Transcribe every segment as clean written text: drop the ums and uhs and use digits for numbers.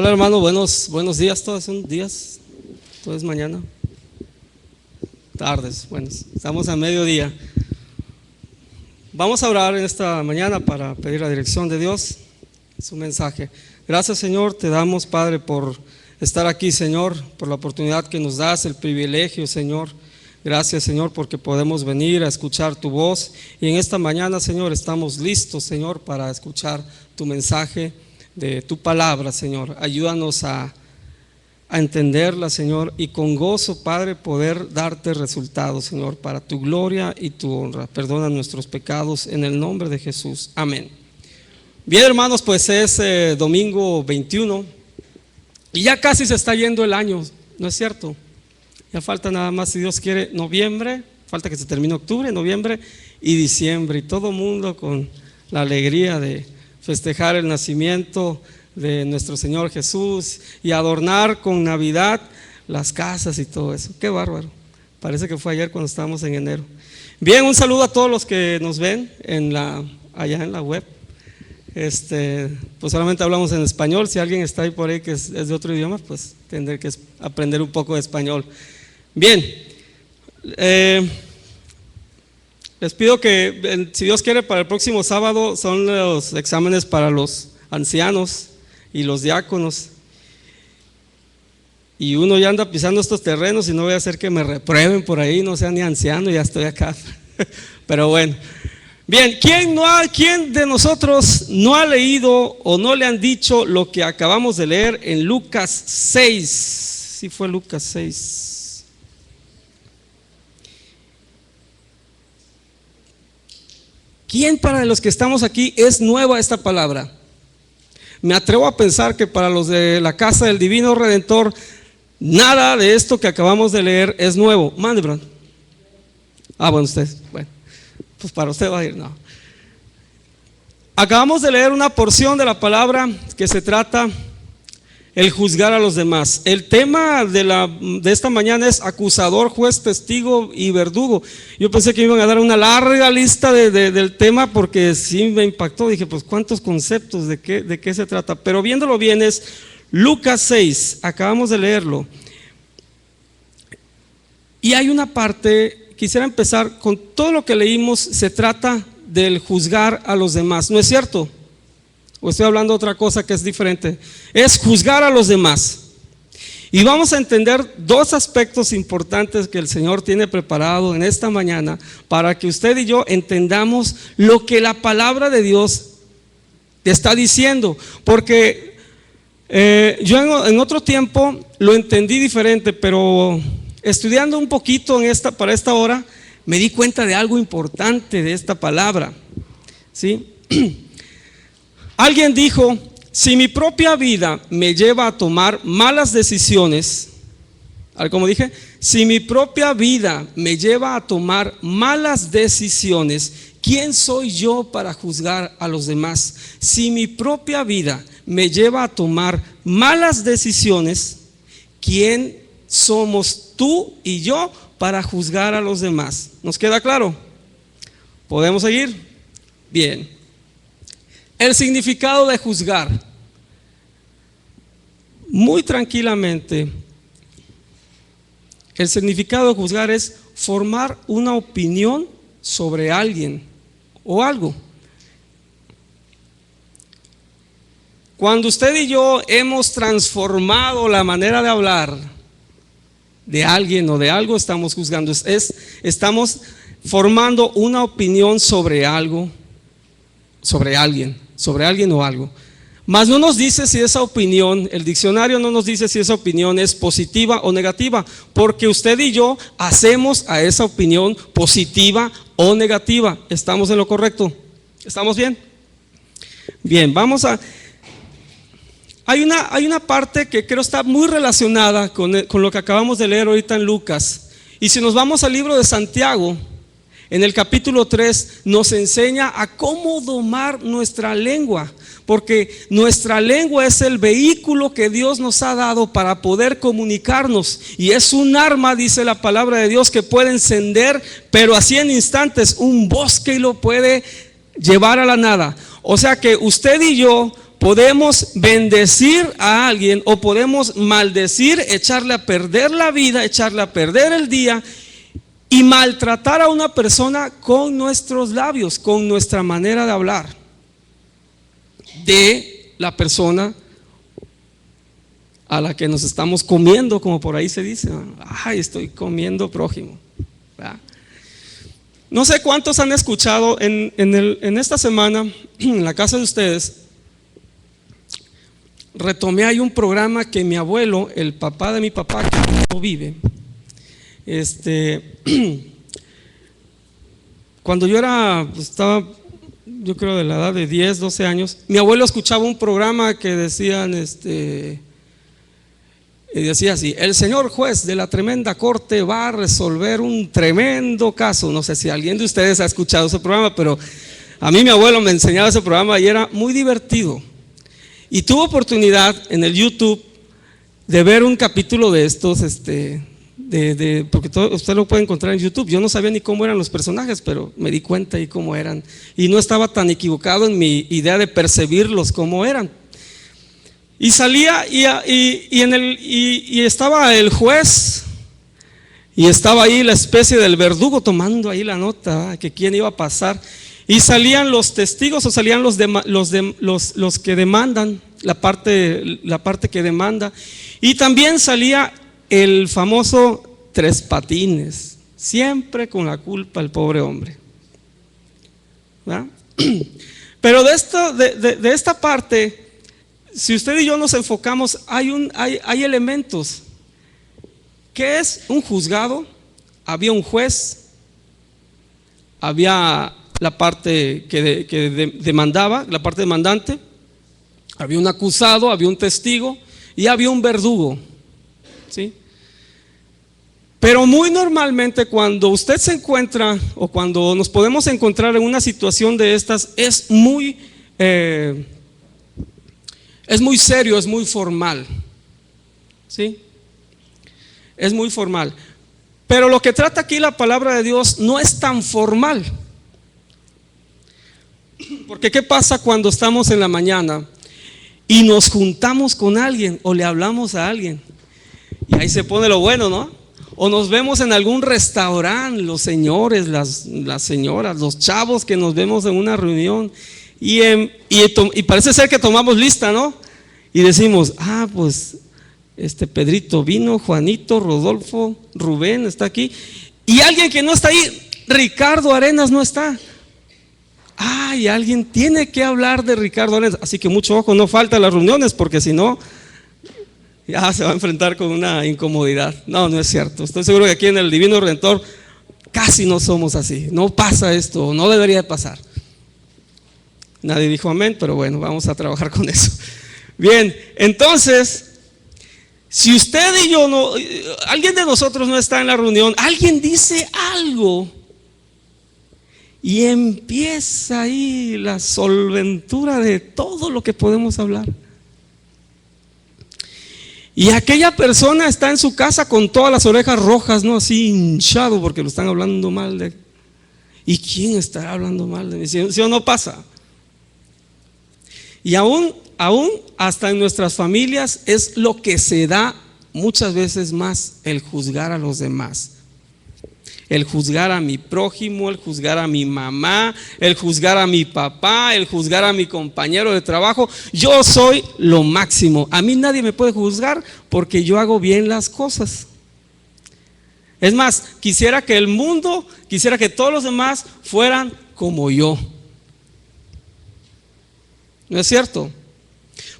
Hola hermano, buenos días, todos son días, todo es mañana, tardes, buenos, estamos a mediodía. Vamos a orar en esta mañana para pedir la dirección de Dios, su mensaje. Gracias Señor, te damos Padre por estar aquí Señor, por la oportunidad que nos das, el privilegio Señor. Gracias Señor porque podemos venir a escuchar tu voz y en esta mañana Señor estamos listos Señor para escuchar tu mensaje de tu palabra Señor. Ayúdanos a entenderla Señor y con gozo Padre poder darte resultados Señor para tu gloria y tu honra. Perdona nuestros pecados en el nombre de Jesús, amén. Bien hermanos, pues es domingo 21 y ya casi se está yendo el año, ¿no es cierto? Ya falta nada más, si Dios quiere, noviembre, falta que se termine octubre, noviembre y diciembre, y todo mundo con la alegría de festejar el nacimiento de nuestro Señor Jesús y adornar con Navidad las casas y todo eso. Qué bárbaro, parece que fue ayer cuando estábamos en enero. Bien, un saludo a todos los que nos ven allá en la web. Pues solamente hablamos en español. Si alguien está ahí por ahí que es de otro idioma, pues tendré que aprender un poco de español. Bien, les pido que si Dios quiere para el próximo sábado son los exámenes para los ancianos y los diáconos, y uno ya anda pisando estos terrenos y no voy a hacer que me reprueben por ahí, no sea ni anciano, ya estoy acá. Pero bueno, bien, ¿quién de nosotros no ha leído o no le han dicho lo que acabamos de leer en Lucas 6? Sí fue Lucas 6. ¿Quién para los que estamos aquí es nueva esta palabra? Me atrevo a pensar que para los de la casa del Divino Redentor, nada de esto que acabamos de leer es nuevo. Mande, Bron. Bueno, ustedes, bueno, pues para usted va a ir, no. Acabamos de leer una porción de la palabra que se trata el juzgar a los demás. El tema de esta mañana es acusador, juez, testigo y verdugo. Yo pensé que me iban a dar una larga lista del tema porque sí me impactó. Dije, pues cuántos conceptos, de qué se trata. Pero viéndolo bien es Lucas 6, acabamos de leerlo. Y hay una parte, quisiera empezar con todo lo que leímos, se trata del juzgar a los demás, ¿no es cierto? ¿O estoy hablando de otra cosa que es diferente? Es juzgar a los demás. Y vamos a entender dos aspectos importantes que el Señor tiene preparado en esta mañana para que usted y yo entendamos lo que la palabra de Dios te está diciendo. Porque yo en otro tiempo lo entendí diferente, pero estudiando un poquito para esta hora, me di cuenta de algo importante de esta palabra, ¿sí? Alguien dijo, si mi propia vida me lleva a tomar malas decisiones, como dije, si mi propia vida me lleva a tomar malas decisiones, ¿quién soy yo para juzgar a los demás? Si mi propia vida me lleva a tomar malas decisiones, ¿quién somos tú y yo para juzgar a los demás? ¿Nos queda claro? ¿Podemos seguir? Bien. El significado de juzgar. Muy tranquilamente, el significado de juzgar es formar una opinión sobre alguien o algo. Cuando usted y yo hemos transformado la manera de hablar de alguien o de algo, estamos juzgando, estamos formando una opinión sobre algo, sobre alguien o algo. Mas no nos dice si esa opinión, el diccionario no nos dice si esa opinión es positiva o negativa, porque usted y yo hacemos a esa opinión positiva o negativa. ¿Estamos en lo correcto? ¿Estamos bien? Bien, hay una parte que creo está muy relacionada con lo que acabamos de leer ahorita en Lucas. Y si nos vamos al libro de Santiago, en el capítulo 3 nos enseña a cómo domar nuestra lengua, porque nuestra lengua es el vehículo que Dios nos ha dado para poder comunicarnos, y es un arma, dice la palabra de Dios, que puede encender, pero así en instantes, un bosque y lo puede llevar a la nada. O sea que usted y yo podemos bendecir a alguien o podemos maldecir, echarle a perder la vida, echarle a perder el día y maltratar a una persona con nuestros labios, con nuestra manera de hablar de la persona a la que nos estamos comiendo, como por ahí se dice. Ay, estoy comiendo prójimo, ¿verdad? No sé cuántos han escuchado en esta semana, en la casa de ustedes, retomé ahí un programa que mi abuelo, el papá de mi papá, que no vive, cuando yo estaba, yo creo de la edad de 10, 12 años, mi abuelo escuchaba un programa que decían, decía así: el señor juez de la tremenda corte va a resolver un tremendo caso. No sé si alguien de ustedes ha escuchado ese programa, pero a mí mi abuelo me enseñaba ese programa y era muy divertido. Y tuve oportunidad en el YouTube de ver un capítulo de estos, porque usted lo puede encontrar en YouTube. Yo no sabía ni cómo eran los personajes, pero me di cuenta y cómo eran. Y no estaba tan equivocado en mi idea de percibirlos como eran. Y salía y estaba el juez y estaba ahí la especie del verdugo tomando ahí la nota, ¿verdad?, que quién iba a pasar. Y salían los testigos o salían los que demandan, la parte que demanda. Y también salía el famoso Tres Patines, siempre con la culpa el pobre hombre, ¿verdad? Pero de esta parte, si usted y yo nos enfocamos, hay elementos. ¿Qué es un juzgado? Había un juez, había la parte que demandaba, la parte demandante, había un acusado, había un testigo y había un verdugo, ¿sí? Pero muy normalmente cuando usted se encuentra o cuando nos podemos encontrar en una situación de estas, es muy serio, es muy formal, ¿sí? Es muy formal. Pero lo que trata aquí la palabra de Dios no es tan formal. Porque ¿qué pasa cuando estamos en la mañana y nos juntamos con alguien o le hablamos a alguien? Y ahí se pone lo bueno, ¿no? O nos vemos en algún restaurante, los señores, las señoras, los chavos que nos vemos en una reunión y parece ser que tomamos lista, ¿no? Y decimos, pues Pedrito vino, Juanito, Rodolfo, Rubén está aquí. Y alguien que no está ahí, Ricardo Arenas no está. Y alguien tiene que hablar de Ricardo Arenas. Así que mucho ojo, no falta las reuniones, porque si no, ya se va a enfrentar con una incomodidad. No es cierto. Estoy seguro que aquí en el Divino Redentor casi no somos así. No pasa esto, no debería de pasar. Nadie dijo amén, pero bueno, vamos a trabajar con eso. Bien, entonces, si usted y yo alguien de nosotros no está en la reunión, alguien dice algo y empieza ahí la solventura de todo lo que podemos hablar. Y aquella persona está en su casa con todas las orejas rojas, ¿no? Así hinchado porque lo están hablando mal de. ¿Y quién estará hablando mal de mí? ¿Sí o no pasa? Y aún hasta en nuestras familias es lo que se da muchas veces más, el juzgar a los demás. El juzgar a mi prójimo, el juzgar a mi mamá, el juzgar a mi papá, el juzgar a mi compañero de trabajo. Yo soy lo máximo. A mí nadie me puede juzgar porque yo hago bien las cosas. Es más, quisiera que todos los demás fueran como yo. ¿No es cierto?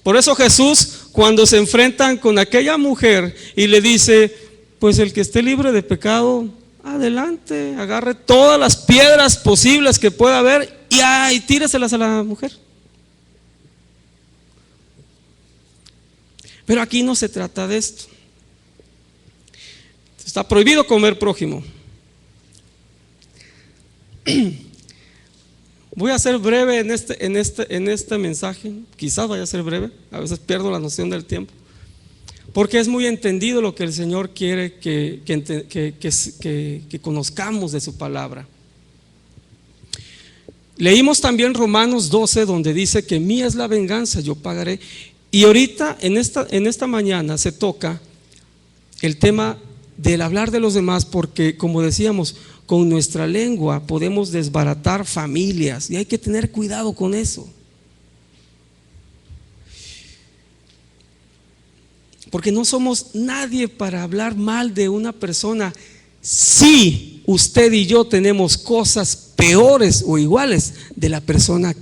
Por eso Jesús, cuando se enfrentan con aquella mujer y le dice, pues el que esté libre de pecado, adelante, agarre todas las piedras posibles que pueda haber y tíreselas a la mujer. Pero aquí no se trata de esto. Está prohibido comer prójimo. Voy a ser breve en este mensaje. Quizás vaya a ser breve. A veces pierdo la noción del tiempo, porque es muy entendido lo que el Señor quiere que conozcamos de su palabra. Leímos también Romanos 12, donde dice que mía es la venganza, yo pagaré. Y ahorita en esta mañana se toca el tema del hablar de los demás, porque como decíamos, con nuestra lengua podemos desbaratar familias y hay que tener cuidado con eso. Porque no somos nadie para hablar mal de una persona. Si usted y yo tenemos cosas peores o iguales de la persona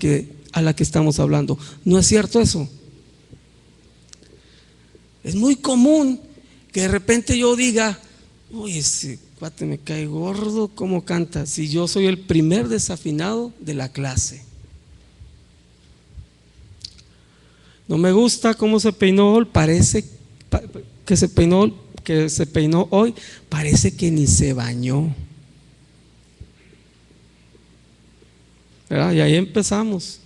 a la que estamos hablando. ¿No es cierto eso? Es muy común que de repente yo diga: uy, ese cuate me cae gordo, ¿cómo canta? Si yo soy el primer desafinado de la clase. No me gusta cómo se peinó hoy, parece que se peinó hoy, parece que ni se bañó. ¿Verdad? Y ahí empezamos.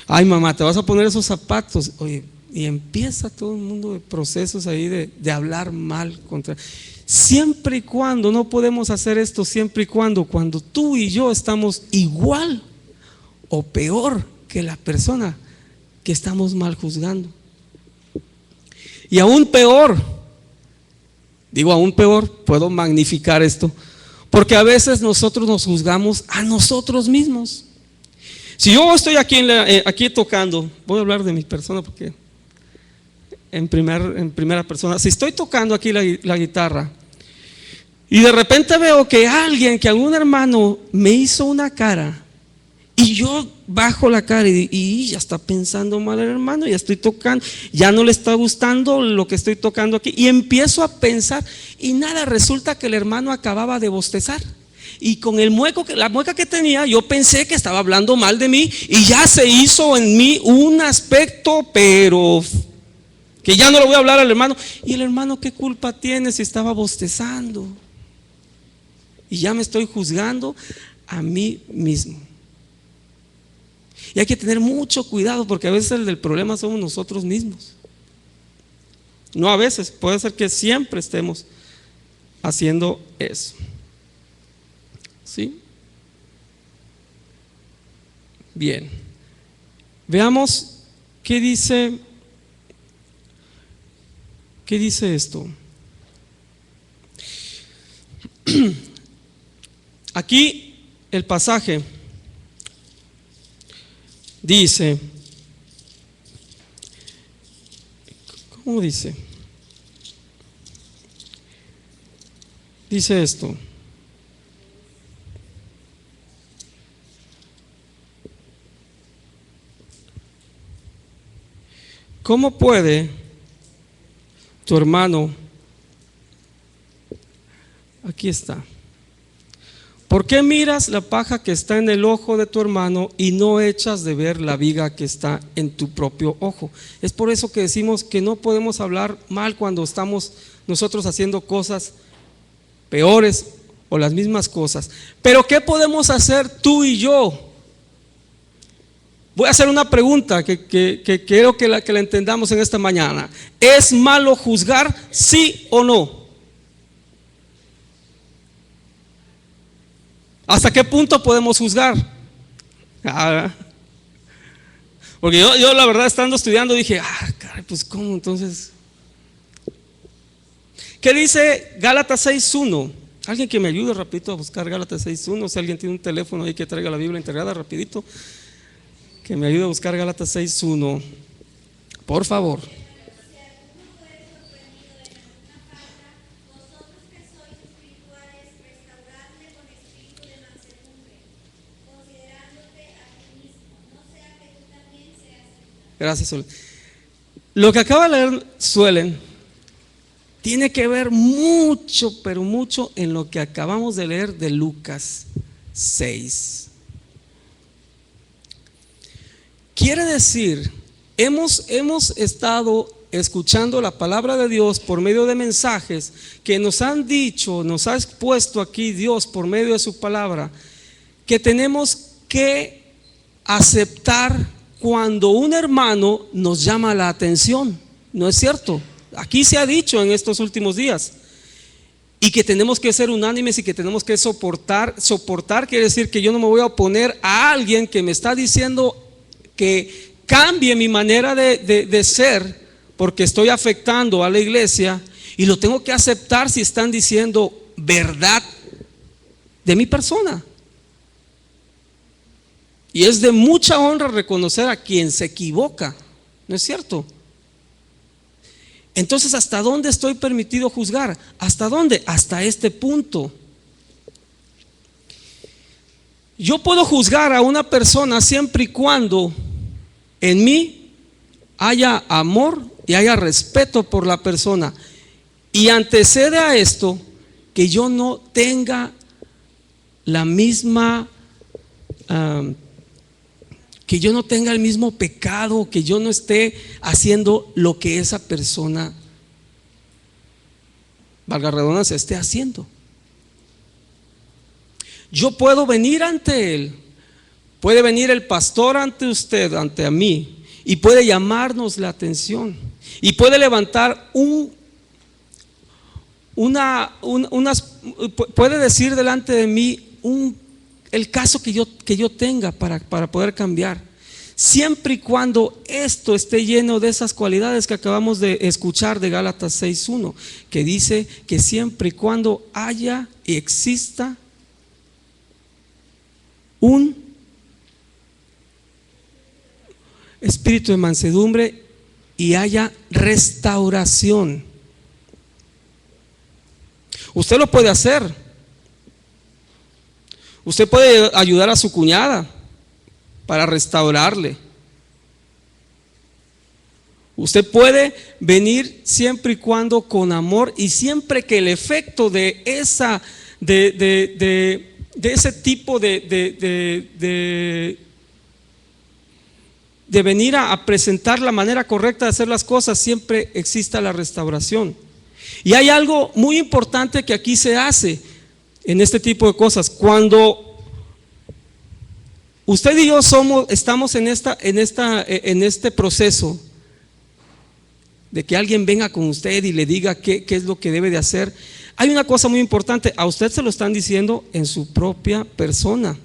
Ay, mamá, te vas a poner esos zapatos. Oye, y empieza todo el mundo de procesos ahí de hablar mal contra. Siempre y cuando, no podemos hacer esto siempre y cuando tú y yo estamos igual o peor que la persona que estamos mal juzgando. Y aún peor, puedo magnificar esto, porque a veces nosotros nos juzgamos a nosotros mismos. Si yo estoy aquí tocando, voy a hablar de mi persona porque en primera persona, si estoy tocando aquí la guitarra y de repente veo que algún hermano me hizo una cara y yo bajo la cara y ya está pensando mal el hermano, ya estoy tocando, ya no le está gustando lo que estoy tocando aquí, y empiezo a pensar y nada, resulta que el hermano acababa de bostezar. Y con la mueca que tenía, yo pensé que estaba hablando mal de mí y ya se hizo en mí un aspecto, pero que ya no le voy a hablar al hermano. Y el hermano, ¿qué culpa tiene si estaba bostezando? Y ya me estoy juzgando a mí mismo. Y hay que tener mucho cuidado, porque a veces el del problema somos nosotros mismos. No a veces, puede ser que siempre estemos haciendo eso. ¿Sí? Bien. Veamos qué dice esto. Aquí el pasaje dice, ¿cómo dice? Dice esto: ¿cómo puede tu hermano? Aquí está. ¿Por qué miras la paja que está en el ojo de tu hermano y no echas de ver la viga que está en tu propio ojo? Es por eso que decimos que no podemos hablar mal cuando estamos nosotros haciendo cosas peores o las mismas cosas. Pero ¿qué podemos hacer tú y yo? Voy a hacer una pregunta que quiero que la entendamos en esta mañana. ¿Es malo juzgar, sí o no? ¿Hasta qué punto podemos juzgar? Porque yo la verdad, estando estudiando, dije, caray, pues ¿cómo entonces? ¿Qué dice Gálatas 6:1? Alguien que me ayude rapidito a buscar Gálatas 6:1. Si alguien tiene un teléfono ahí que traiga la Biblia integrada rapidito, que me ayude a buscar Gálatas 6:1, por favor. Gracias, Suelen. Lo que acaba de leer Suelen tiene que ver mucho, pero mucho en lo que acabamos de leer de Lucas 6. Quiere decir, hemos estado escuchando la palabra de Dios por medio de mensajes que nos han dicho, nos ha expuesto aquí Dios por medio de su palabra, que tenemos que aceptar cuando un hermano nos llama la atención. ¿No es cierto? Aquí se ha dicho en estos últimos días. y que tenemos que ser unánimes y que tenemos que soportar. Soportar quiere decir que yo no me voy a oponer a alguien que me está diciendo que cambie mi manera de ser, porque estoy afectando a la iglesia, y lo tengo que aceptar si están diciendo verdad de mi persona. Y es de mucha honra reconocer a quien se equivoca, ¿no es cierto? Entonces, ¿hasta dónde estoy permitido juzgar? ¿Hasta dónde? Hasta este punto. Yo puedo juzgar a una persona siempre y cuando en mí haya amor y haya respeto por la persona. Y antecede a esto que yo no tenga la misma, que yo no tenga el mismo pecado, que yo no esté haciendo lo que esa persona, valga la redundancia, esté haciendo. Yo puedo venir ante él, puede venir el pastor ante usted, ante a mí, y puede llamarnos la atención, y puede levantar puede decir delante de mí el caso que yo tenga para poder cambiar, siempre y cuando esto esté lleno de esas cualidades que acabamos de escuchar de Gálatas 6:1, que dice que siempre y cuando haya y exista un espíritu de mansedumbre y haya restauración. Usted lo puede hacer. Usted puede ayudar a su cuñada para restaurarle. Usted puede venir siempre y cuando con amor, y siempre que el efecto de esa de ese tipo de venir a presentar la manera correcta de hacer las cosas, siempre exista la restauración. Y hay algo muy importante que aquí se hace en este tipo de cosas. Cuando usted y yo estamos en este proceso de que alguien venga con usted y le diga qué es lo que debe de hacer, hay una cosa muy importante. A usted se lo están diciendo en su propia persona.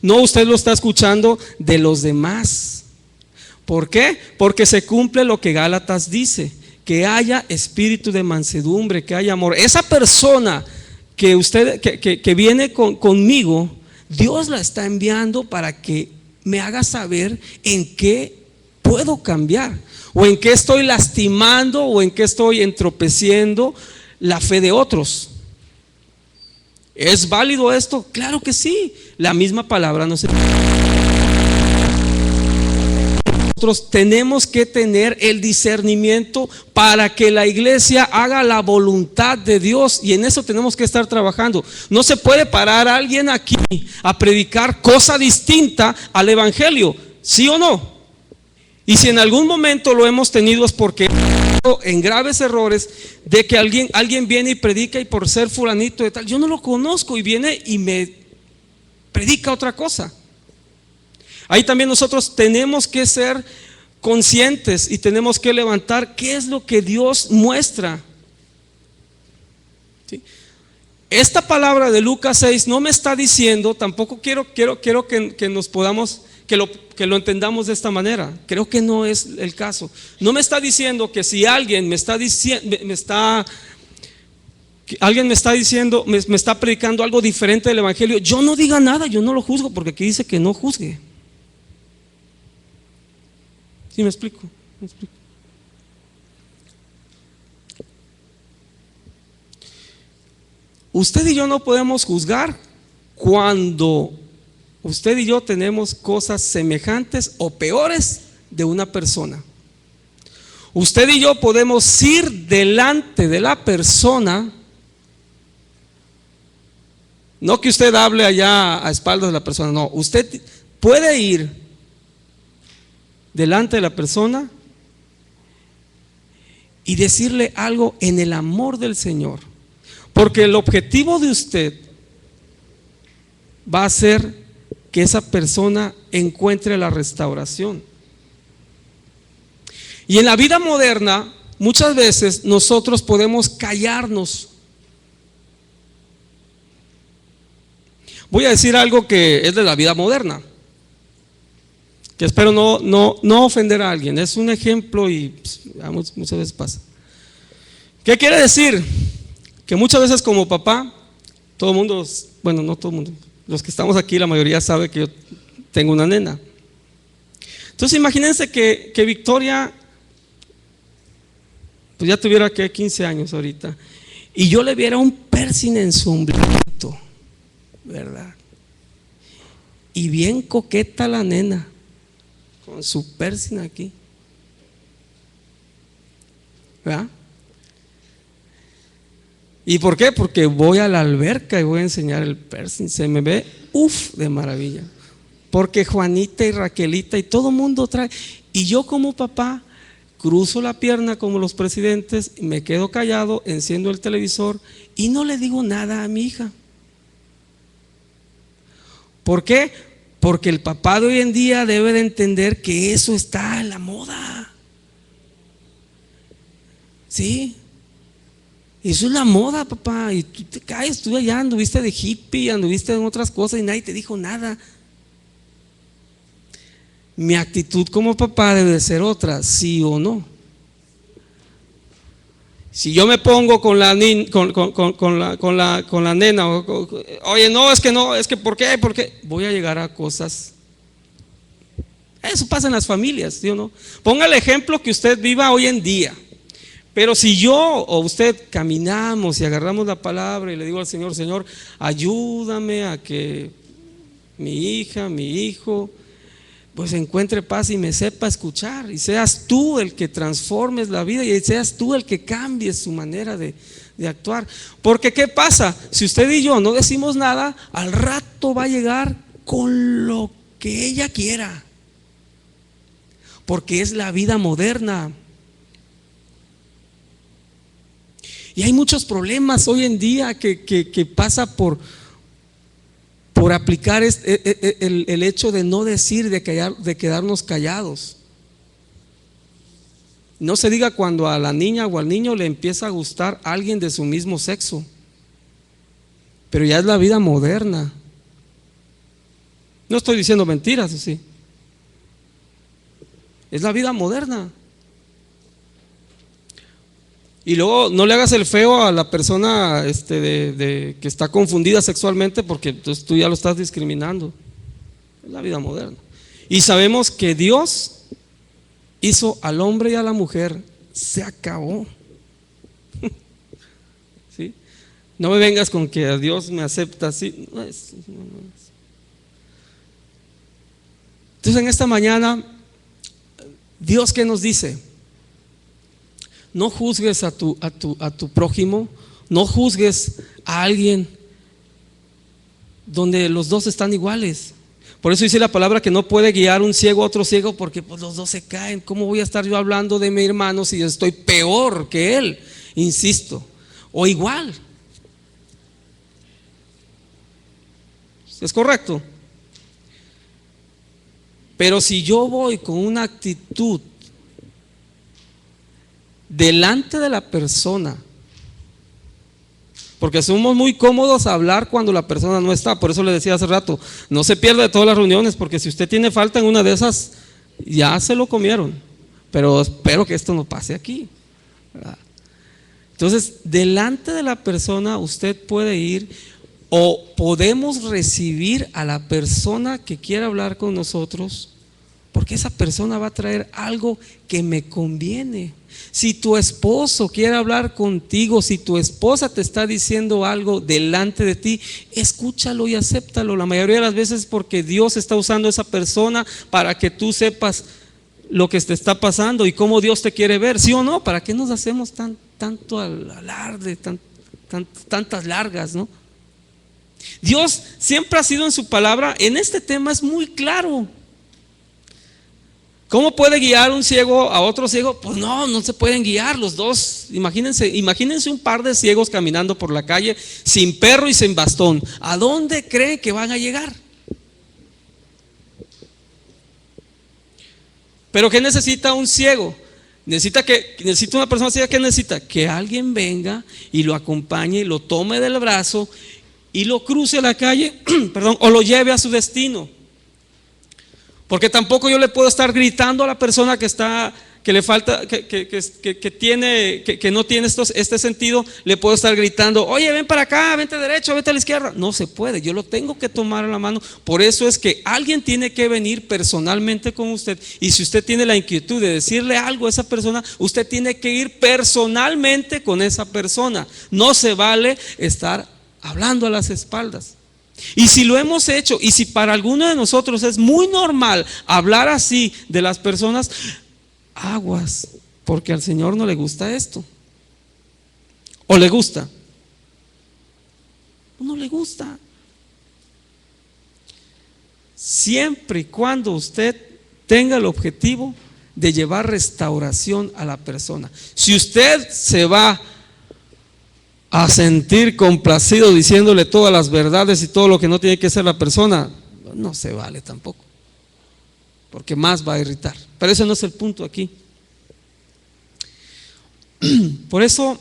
No, usted lo está escuchando de los demás. ¿Por qué? Porque se cumple lo que Gálatas dice, que haya espíritu de mansedumbre, que haya amor. Esa persona que viene conmigo, Dios la está enviando para que me haga saber en qué puedo cambiar, o en qué estoy lastimando, o en qué estoy entropeciendo la fe de otros. ¿Es válido esto? Claro que sí. La misma palabra no se... Nosotros tenemos que tener el discernimiento para que la iglesia haga la voluntad de Dios, y en eso tenemos que estar trabajando. No se puede parar a alguien aquí a predicar cosa distinta al evangelio, ¿sí o no? Y si en algún momento lo hemos tenido, es porque en graves errores de que alguien viene y predica, y por ser fulanito de tal, yo no lo conozco, y viene y me predica otra cosa. Ahí también nosotros tenemos que ser conscientes y tenemos que levantar qué es lo que Dios muestra. ¿Sí? Esta palabra de Lucas 6 no me está diciendo, tampoco quiero que nos podamos, que lo entendamos de esta manera. Creo que no es el caso. No me está diciendo que si alguien me está predicando algo diferente del evangelio, yo no diga nada, yo no lo juzgo, porque aquí dice que no juzgue. ¿Sí me explico? Usted y yo no podemos juzgar cuando usted y yo tenemos cosas semejantes o peores de una persona. Usted y yo podemos ir delante de la persona, no que usted hable allá a espaldas de la persona, no, usted puede ir delante de la persona y decirle algo en el amor del Señor, porque el objetivo de usted va a ser que esa persona encuentre la restauración. Y en la vida moderna muchas veces nosotros podemos callarnos. Voy a decir algo que es de la vida moderna, que espero no ofender a alguien. Es un ejemplo y muchas veces pasa. ¿Qué quiere decir? Que muchas veces como papá, todo el mundo, bueno, no todo el mundo, los que estamos aquí, la mayoría sabe que yo tengo una nena. Entonces imagínense que Victoria pues ya tuviera que 15 años ahorita, y yo le viera un piercing en su ombliguito, ¿verdad? Y bien coqueta la nena, con su piercing aquí, ¿verdad? ¿Y por qué? Porque voy a la alberca y voy a enseñar el piercing. Se me ve, de maravilla. Porque Juanita y Raquelita y todo mundo trae. Y yo como papá cruzo la pierna como los presidentes, me quedo callado, enciendo el televisor y no le digo nada a mi hija. ¿Por qué? Porque el papá de hoy en día debe de entender que eso está en la moda. ¿Sí? Eso es la moda, papá. Y tú te caes, tú allá anduviste de hippie, anduviste en otras cosas y nadie te dijo nada. Mi actitud como papá debe de ser otra, sí o no. Si yo me pongo con la nena, oye, no, es que ¿por qué? Porque voy a llegar a cosas. Eso pasa en las familias, ¿sí o no? Ponga el ejemplo que usted viva hoy en día. Pero si yo o usted caminamos y agarramos la palabra y le digo al Señor, Señor, ayúdame a que mi hija, mi hijo, pues encuentre paz y me sepa escuchar, y seas tú el que transformes la vida y seas tú el que cambies su manera de actuar. Porque ¿qué pasa? Si usted y yo no decimos nada, al rato va a llegar con lo que ella quiera, porque es la vida moderna. Y hay muchos problemas hoy en día que pasa por aplicar el hecho de no decir, de quedarnos callados. No se diga cuando a la niña o al niño le empieza a gustar alguien de su mismo sexo, pero ya es la vida moderna. No estoy diciendo mentiras, ¿sí? Es la vida moderna. Y luego no le hagas el feo a la persona que está confundida sexualmente, porque entonces tú ya lo estás discriminando. Es la vida moderna. Y sabemos que Dios hizo al hombre y a la mujer. Se acabó. ¿Sí? No me vengas con que a Dios me acepta así. No es. Entonces en esta mañana, Dios, ¿qué nos dice? No juzgues a tu prójimo, no juzgues a alguien donde los dos están iguales. Por eso dice la palabra que no puede guiar un ciego a otro ciego, porque pues los dos se caen. ¿Cómo voy a estar yo hablando de mi hermano si yo estoy peor que él? Insisto, o igual. ¿Es correcto? Pero si yo voy con una actitud delante de la persona, porque somos muy cómodos a hablar cuando la persona no está. Por eso le decía hace rato, no se pierda de todas las reuniones, porque si usted tiene falta en una de esas, ya se lo comieron. Pero espero que esto no pase aquí, ¿verdad? Entonces, delante de la persona usted puede ir, o podemos recibir a la persona que quiera hablar con nosotros, porque esa persona va a traer algo que me conviene. Si tu esposo quiere hablar contigo, si tu esposa te está diciendo algo delante de ti, escúchalo y acéptalo. La mayoría de las veces porque Dios está usando a esa persona para que tú sepas lo que te está pasando y cómo Dios te quiere ver, ¿sí o no? ¿Para qué nos hacemos tanto alarde, tantas largas, no? Dios siempre ha sido en su palabra, en este tema es muy claro. ¿Cómo puede guiar un ciego a otro ciego? Pues no se pueden guiar los dos. Imagínense un par de ciegos caminando por la calle sin perro y sin bastón. ¿A dónde creen que van a llegar? ¿Pero qué necesita un ciego? Necesita una persona así, que necesita que alguien venga y lo acompañe y lo tome del brazo y lo cruce a la calle, perdón, o lo lleve a su destino. Porque tampoco yo le puedo estar gritando a la persona que le falta, que no tiene este sentido, le puedo estar gritando, oye, ven para acá, vente derecho, vente a la izquierda. No se puede, yo lo tengo que tomar a la mano. Por eso es que alguien tiene que venir personalmente con usted. Y si usted tiene la inquietud de decirle algo a esa persona, usted tiene que ir personalmente con esa persona. No se vale estar hablando a las espaldas. Y si lo hemos hecho, y si para alguno de nosotros es muy normal hablar así de las personas, aguas, porque al Señor no le gusta esto. ¿O le gusta? No le gusta. Siempre y cuando usted tenga el objetivo de llevar restauración a la persona. Si usted se va a sentir complacido diciéndole todas las verdades y todo lo que no tiene que ser la persona, no se vale tampoco, porque más va a irritar. Pero ese no es el punto aquí. Por eso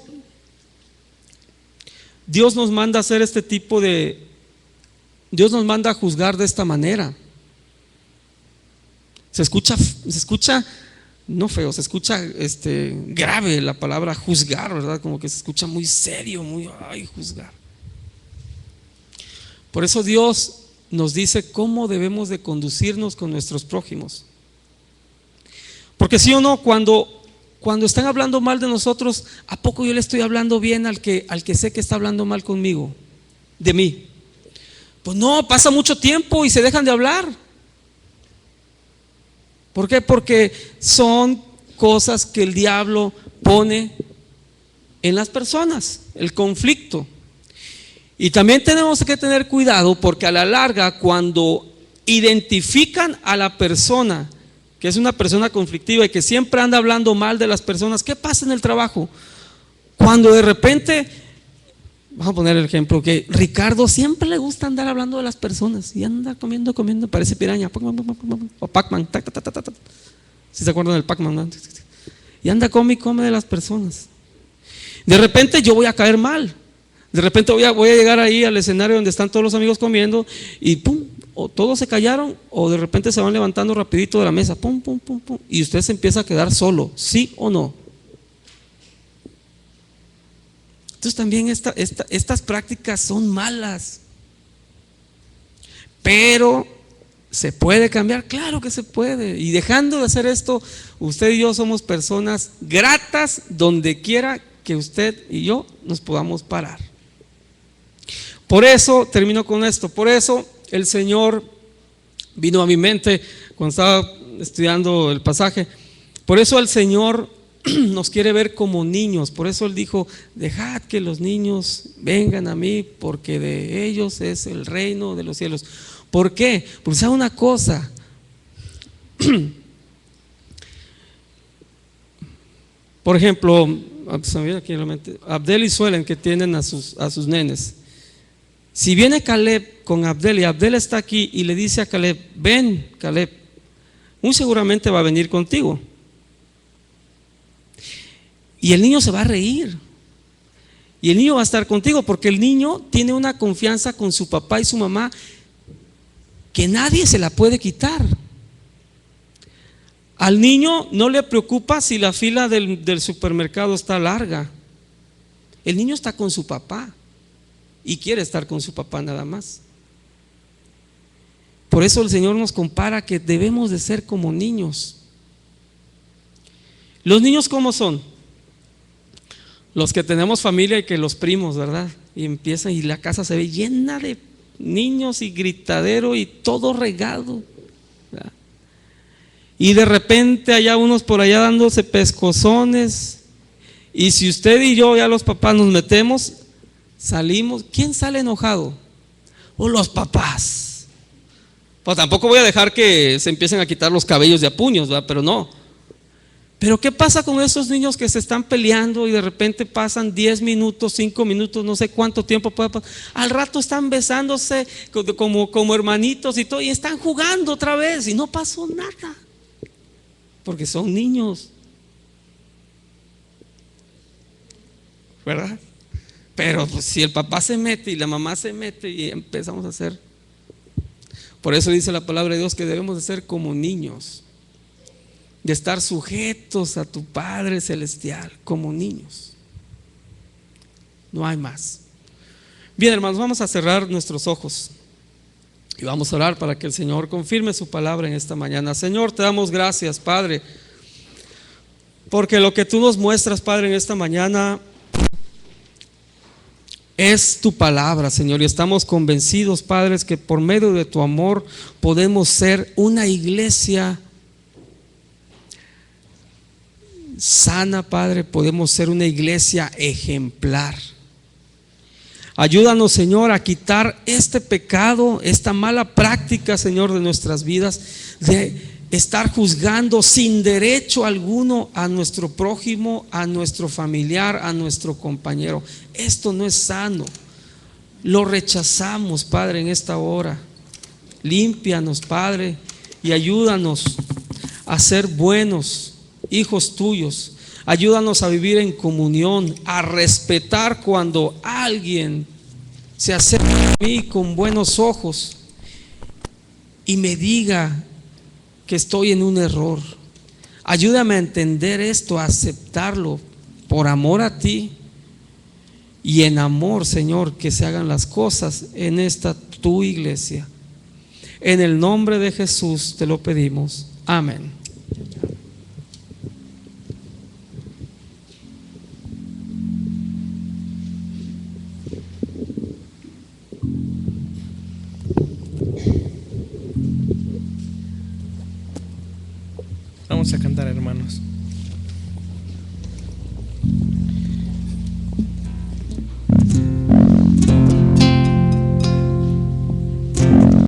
Dios nos manda a hacer Dios nos manda a juzgar de esta manera. Se escucha no feo, se escucha grave la palabra juzgar, ¿verdad? Como que se escucha muy serio, juzgar. Por eso Dios nos dice cómo debemos de conducirnos con nuestros prójimos. Porque sí o no, cuando están hablando mal de nosotros, ¿a poco yo le estoy hablando bien al que sé que está hablando mal conmigo, de mí? Pues no, pasa mucho tiempo y se dejan de hablar. ¿Por qué? Porque son cosas que el diablo pone en las personas, el conflicto. Y también tenemos que tener cuidado, porque a la larga, cuando identifican a la persona que es una persona conflictiva y que siempre anda hablando mal de las personas, ¿qué pasa en el trabajo? Cuando de repente, vamos a poner el ejemplo, que Ricardo siempre le gusta andar hablando de las personas y anda comiendo, parece piraña, o Pac-Man, si se acuerdan del Pac-Man, ¿no? Y anda come de las personas. De repente yo voy a caer mal, de repente voy a llegar ahí al escenario donde están todos los amigos comiendo y pum, o todos se callaron, o de repente se van levantando rapidito de la mesa, pum, y usted se empieza a quedar solo, ¿sí o no? Entonces también estas prácticas son malas, pero ¿se puede cambiar? Claro que se puede. Y dejando de hacer esto, usted y yo somos personas gratas donde quiera que usted y yo nos podamos parar. Por eso, termino con esto, por eso el Señor vino a mi mente cuando estaba estudiando el pasaje. Por eso el Señor nos quiere ver como niños. Por eso Él dijo, dejad que los niños vengan a mí, porque de ellos es el reino de los cielos. ¿Por qué? Porque sabe una cosa, por ejemplo, Abdel y Suelen, que tienen a sus nenes. Si viene Caleb con Abdel y Abdel está aquí y le dice a Caleb, ven Caleb, muy seguramente va a venir contigo. Y el niño se va a reír. Y el niño va a estar contigo, porque el niño tiene una confianza con su papá y su mamá que nadie se la puede quitar. Al niño no le preocupa si la fila del supermercado está larga. El niño está con su papá y quiere estar con su papá nada más. Por eso el Señor nos compara que debemos de ser como niños. ¿Los niños cómo son? Los que tenemos familia y que los primos, ¿verdad? Y empiezan y la casa se ve llena de niños y gritadero y todo regado, ¿verdad? Y de repente allá unos por allá dándose pescozones. Y si usted y yo, ya los papás, nos metemos, salimos, ¿quién sale enojado? O los papás. Pues tampoco voy a dejar que se empiecen a quitar los cabellos de a puños, ¿verdad? Pero no. Pero ¿qué pasa con esos niños que se están peleando y de repente pasan 10 minutos, 5 minutos, no sé cuánto tiempo puede pasar? Al rato están besándose como hermanitos y todo, y están jugando otra vez y no pasó nada, porque son niños. ¿verdad? Pero pues, si el papá se mete y la mamá se mete y empezamos a hacer. Por eso dice la palabra de Dios que debemos de ser como niños, de estar sujetos a tu Padre Celestial, como niños. No hay más. Bien, hermanos, vamos a cerrar nuestros ojos y vamos a orar para que el Señor confirme su palabra en esta mañana. Señor, te damos gracias, Padre, porque lo que tú nos muestras, Padre, en esta mañana es tu palabra, Señor, y estamos convencidos, Padres, que por medio de tu amor podemos ser una iglesia sana, Padre, podemos ser una iglesia ejemplar. Ayúdanos, Señor, a quitar este pecado, esta mala práctica, Señor, de nuestras vidas, de estar juzgando sin derecho alguno a nuestro prójimo, a nuestro familiar, a nuestro compañero. Esto no es sano. Lo rechazamos, Padre, en esta hora. Límpianos, Padre, y ayúdanos a ser buenos hijos tuyos. Ayúdanos a vivir en comunión, a respetar cuando alguien se acerca a mí con buenos ojos y me diga que estoy en un error. Ayúdame a entender esto, a aceptarlo por amor a ti y en amor, Señor, que se hagan las cosas en esta tu iglesia. En el nombre de Jesús te lo pedimos. Amén. Vamos a cantar, hermanos.